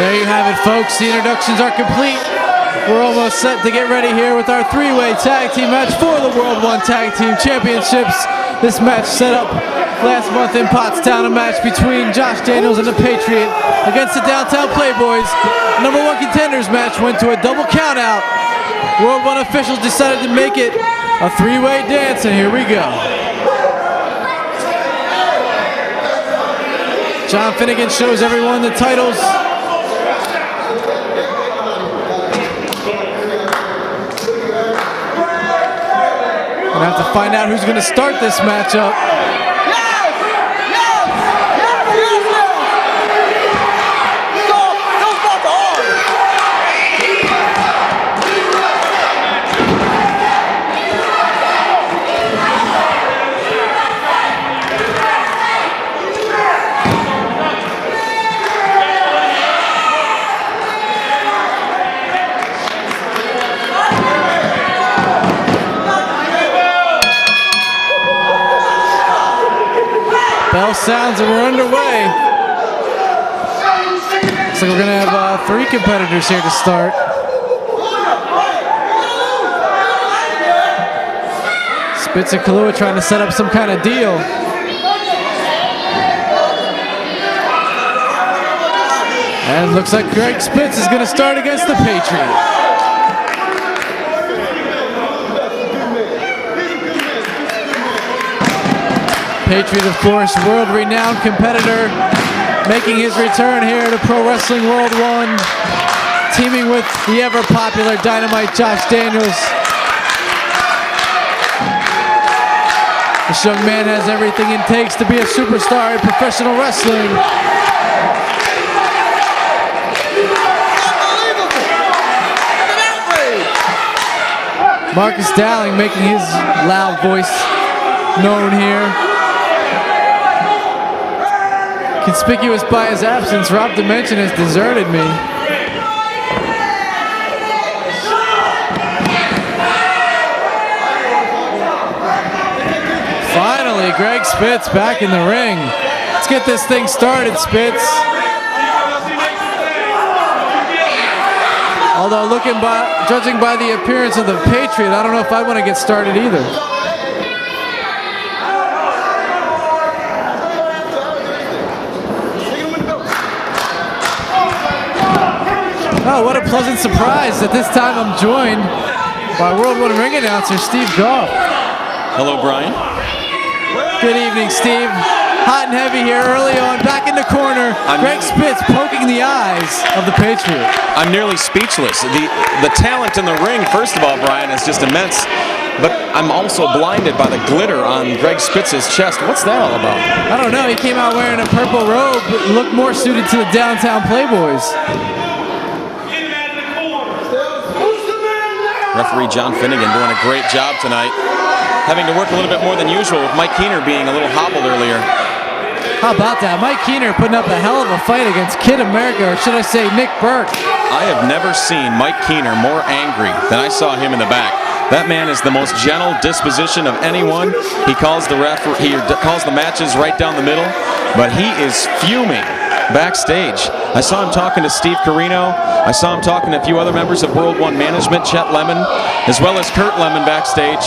There you have it, folks. The introductions are complete. We're almost set to get ready here with our three-way tag team match for the World 1 Tag Team Championships. This match set up last month in Pottstown, a match between Josh Daniels and the Patriot against the Downtown Playboys. Number 1 contenders match went to a double countout. World 1 officials decided to make it a three-way dance, and here we go. John Finnegan shows everyone the titles. We're gonna have to find out who's gonna start this matchup. Bell sounds and we're underway. Looks like we're gonna have 3 competitors here to start. Spitz and Kaluha trying to set up some kind of deal. And it looks like Greg Spitz is gonna start against the Patriot. Patriot, of course, world-renowned competitor, making his return here to Pro Wrestling World 1, teaming with the ever-popular Dynamite Josh Daniels. This young man has everything it takes to be a superstar in professional wrestling. Marcus Dowling making his loud voice known here. Conspicuous by his absence, Rob Dimension has deserted me. Finally, Greg Spitz back in the ring. Let's get this thing started, Spitz. Although judging by the appearance of the Patriot, I don't know if I want to get started either. Oh, what a pleasant surprise that this time I'm joined by World 1 ring announcer Steve Goff. Hello, Brian. Good evening, Steve. Hot and heavy here early on, back in the corner. Greg Spitz poking the eyes of the Patriot. I'm nearly speechless. The talent in the ring, first of all, Brian, is just immense. But I'm also blinded by the glitter on Greg Spitz's chest. What's that all about? I don't know. He came out wearing a purple robe, but looked more suited to the Downtown Playboys. Referee John Finnegan doing a great job tonight. Having to work a little bit more than usual with Mike Keener being a little hobbled earlier. How about that? Mike Keener putting up a hell of a fight against Kid America, or should I say Nick Burke. I have never seen Mike Keener more angry than I saw him in the back. That man is the most gentle disposition of anyone. He calls the matches right down the middle, but he is fuming backstage. I saw him talking to Steve Carino. I saw him talking to a few other members of World 1 management, Chet Lemon, as well as Kurt Lemon backstage.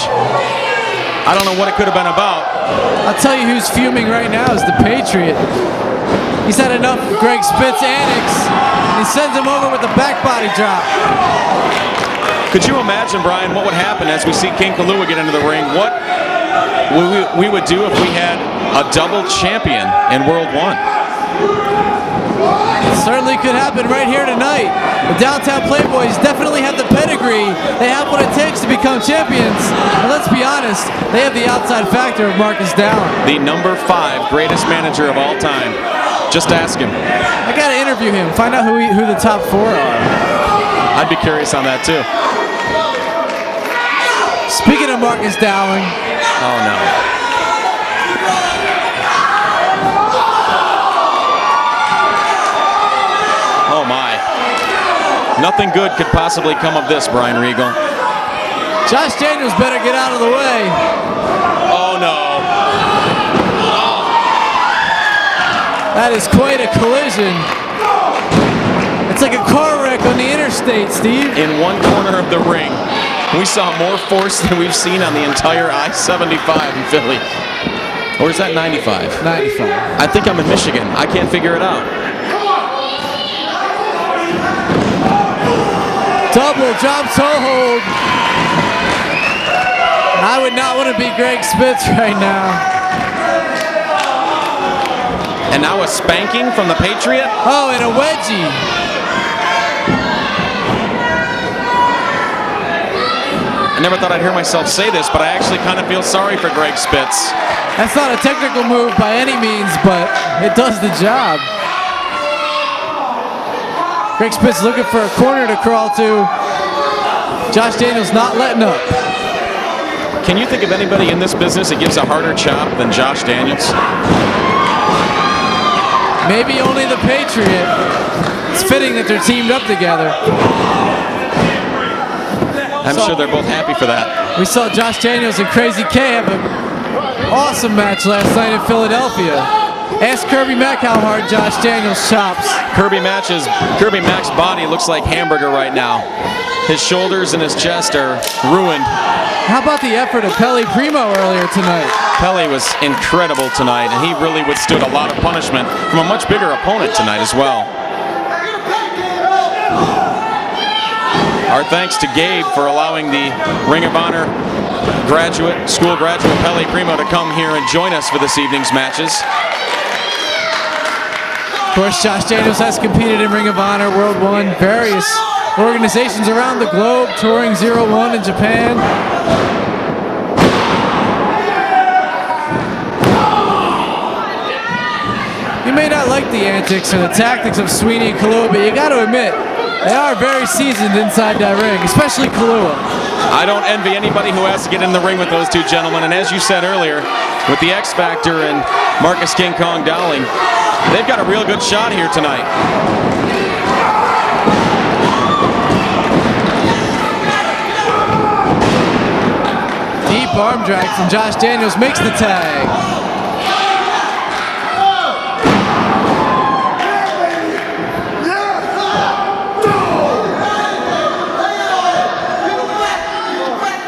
I don't know what it could have been about. I'll tell you who's fuming right now is the Patriot. He's had enough of Greg Spitz antics, and he sends him over with a back body drop. Could you imagine, Brian, what would happen as we see King Kaluha get into the ring? What we would do if we had a double champion in World 1? It certainly could happen right here tonight. The Downtown Playboys definitely have the pedigree. They have what it takes to become champions. And let's be honest, they have the outside factor of Marcus Dowling. The number 5 greatest manager of all time. Just ask him. I got to interview him, find out who the top 4 are. I'd be curious on that too. Speaking of Marcus Dowling. Oh no. Oh my. Nothing good could possibly come of this, Brian Regal. Josh Daniels better get out of the way. Oh no. That is quite a collision. It's like a car wreck on the interstate, Steve. In one corner of the ring, we saw more force than we've seen on the entire I-75 in Philly. Or is that 95? 95. I think I'm in Michigan. I can't figure it out. Double drop toe hold. I would not want to be Greg Spitz right now. And now a spanking from the Patriot. Oh, and a wedgie. I never thought I'd hear myself say this, but I actually kind of feel sorry for Greg Spitz. That's not a technical move by any means, but it does the job. Greg Spitz looking for a corner to crawl to. Josh Daniels not letting up. Can you think of anybody in this business that gives a harder chop than Josh Daniels? Maybe only the Patriot. It's fitting that they're teamed up together. I'm sure they're both happy for that. We saw Josh Daniels and Crazy K have an awesome match last night in Philadelphia. Ask Kirby Mack how hard Josh Daniels chops. Kirby Mack's body looks like hamburger right now. His shoulders and his chest are ruined. How about the effort of Pele Primo earlier tonight? Pele was incredible tonight, and he really withstood a lot of punishment from a much bigger opponent tonight as well. Our thanks to Gabe for allowing the Ring of Honor school graduate Pele Primo to come here and join us for this evening's matches. Of course, Josh Daniels has competed in Ring of Honor, World 1, various organizations around the globe, touring 0-1 in Japan. You may not like the antics or the tactics of Sweeney and Kaluha, but you got to admit, they are very seasoned inside that ring, especially Kaluha. I don't envy anybody who has to get in the ring with those two gentlemen, and as you said earlier, with the X Factor and Marcus King Kong Dowling, they've got a real good shot here tonight. Deep arm drag from Josh Daniels makes the tag.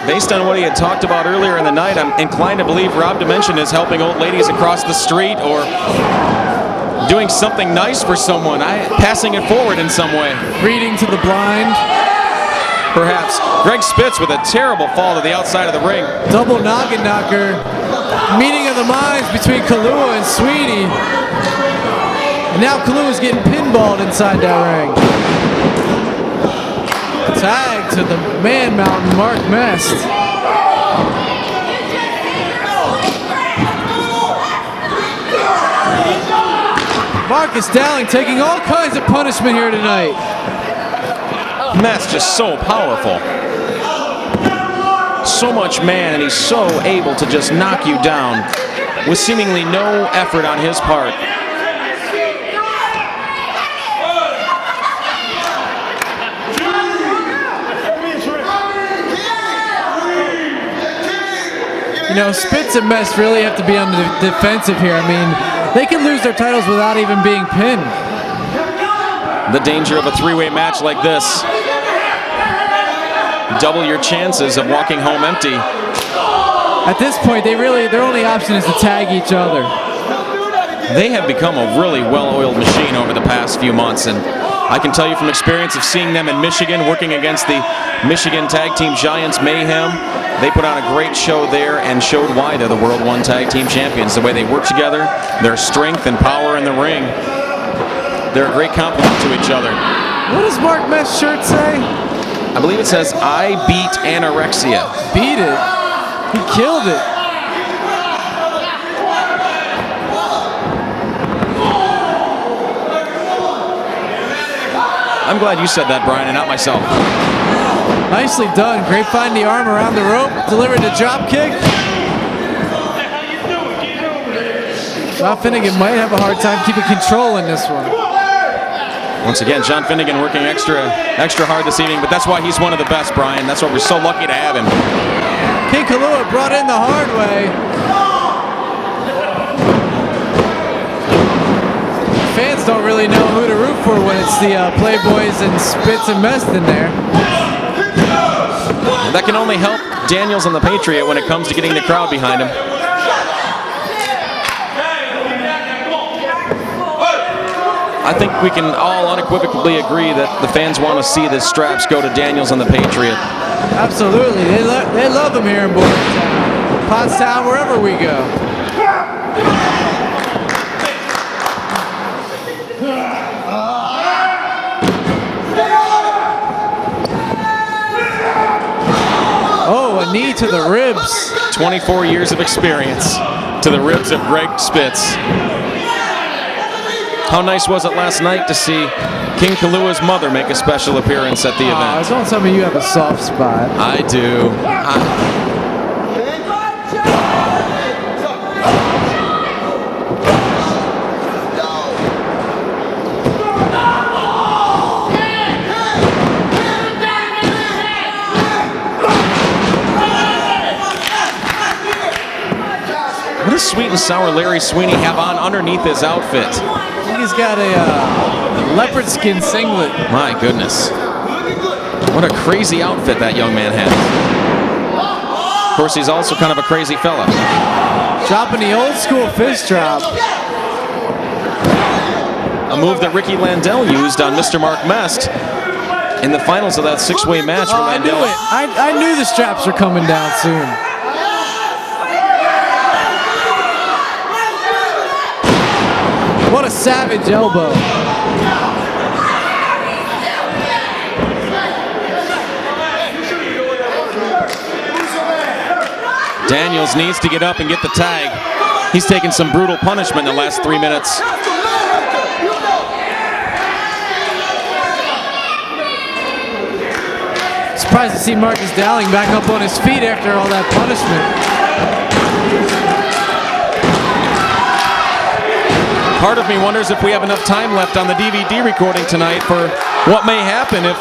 Based on what he had talked about earlier in the night, I'm inclined to believe Rob Dimension is helping old ladies across the street or doing something nice for someone, passing it forward in some way. Reading to the blind. Perhaps. Greg Spitz with a terrible fall to the outside of the ring. Double noggin knocker. Meeting of the minds between Kaluha and Sweeney. And now Kaluha's getting pinballed inside that ring. Tag to the Man Mountain, Mark Mest. Marcus Dowling taking all kinds of punishment here tonight. Mest just so powerful. So much man, and he's so able to just knock you down with seemingly no effort on his part. You know, Spitz and Mest really have to be on the defensive here. I mean, they can lose their titles without even being pinned. The danger of a three-way match like this. Double your chances of walking home empty. At this point, their only option is to tag each other. They have become a really well-oiled machine over the past few months, and I can tell you from experience of seeing them in Michigan, working against the Michigan Tag Team Giants Mayhem. They put on a great show there and showed why they're the World 1 Tag Team Champions. The way they work together, their strength and power in the ring. They're a great compliment to each other. What does Mark Mest's shirt say? I believe it says, "I beat anorexia." Beat it. He killed it. I'm glad you said that, Brian, and not myself. Nicely done. Grapevine the arm around the rope. Delivered the drop kick. John Finnegan might have a hard time keeping control in this one. Once again, John Finnegan working extra hard this evening, but that's why he's one of the best, Brian. That's why we're so lucky to have him. King Kaluha brought in the hard way. Fans don't really know who to root for when it's the Playboys and Spitz and Mest in there. That can only help Daniels and the Patriot when it comes to getting the crowd behind him. I think we can all unequivocally agree that the fans want to see the straps go to Daniels and the Patriot. Absolutely. They love them here in Boyertown, Pottstown, wherever we go. Oh, a knee to the ribs. 24 years of experience to the ribs of Greg Spitz. How nice was it last night to see King Kaluha's mother make a special appearance at the event? Don't tell me you have a soft spot. I do. What does sweet and sour Larry Sweeney have on underneath his outfit? I think he's got a leopard skin singlet. My goodness. What a crazy outfit that young man has. Of course, he's also kind of a crazy fella. Dropping the old school fist drop. A move that Ricky Landell used on Mr. Mark Mest in the finals of that six-way match. Oh, I knew it. I knew the straps were coming down soon. What a savage elbow. Daniels needs to get up and get the tag. He's taken some brutal punishment in the last 3 minutes. Surprised to see Marcus Dowling back up on his feet after all that punishment. Part of me wonders if we have enough time left on the DVD recording tonight for what may happen if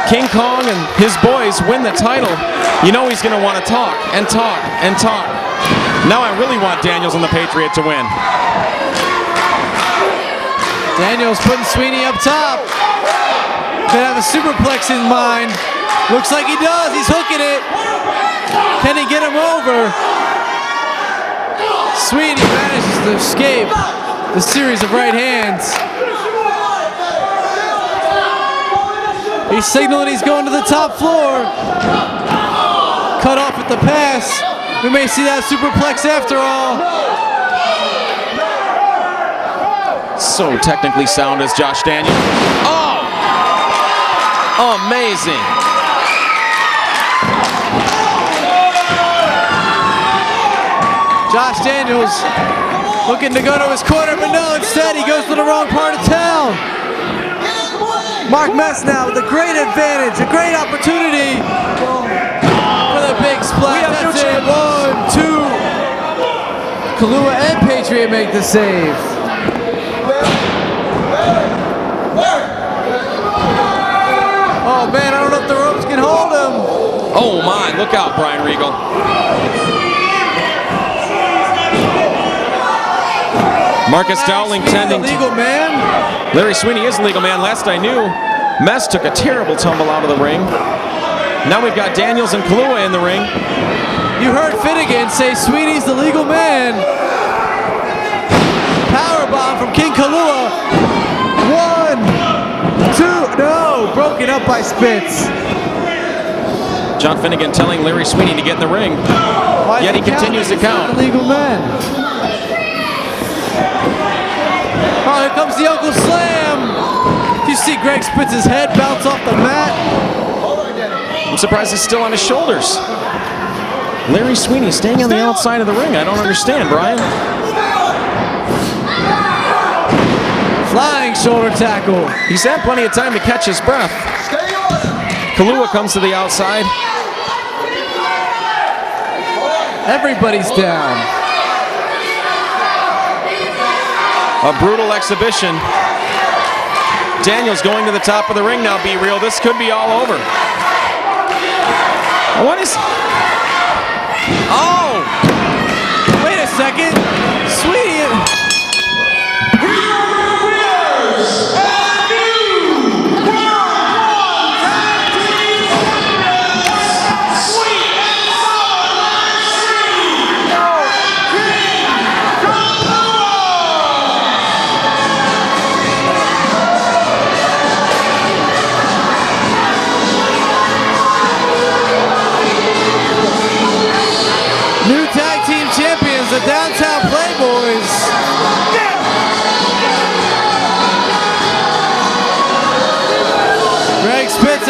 King Kong and his boys win the title. You know he's going to want to talk and talk and talk. Now I really want Daniels and the Patriot to win. Daniels putting Sweeney up top. Could have a superplex in mind. Looks like he does. He's hooking it. Can he get him over? Sweeney manages to escape the series of right hands. He's signaling he's going to the top floor. Cut off at the pass. We may see that superplex after all. So technically sound as Josh Daniels. Oh! Amazing. Josh Daniels looking to go to his corner, but no, instead he goes to the wrong part of town. Mark Mest now with a great advantage, a great opportunity for the big splash. That's it. 1, 2. Kaluha and Patriot make the save. Oh man, I don't know if the ropes can hold him. Oh my, look out, Brian Regal. Marcus Dowling tending to... Legal man. Larry Sweeney is a legal man. Last I knew, Mest took a terrible tumble out of the ring. Now we've got Daniels and Kaluha in the ring. You heard Finnegan say Sweeney's the legal man. Powerbomb from King Kaluha. 1, 2, no, broken up by Spitz. John Finnegan telling Larry Sweeney to get in the ring. Yet he continues to count. The legal man. Oh, here comes the Uncle Slam. You see Greg Spitz's head bounce off the mat. I'm surprised he's still on his shoulders. Larry Sweeney staying on the outside of the ring. I don't understand, Brian. Flying shoulder tackle. He's had plenty of time to catch his breath. Kaluha comes to the outside. Everybody's down. A brutal exhibition. Daniels going to the top of the ring now, Be Real. This could be all over. What is... Oh! Wait a second. Sweeney.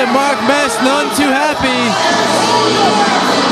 and Mark Mest, none too happy.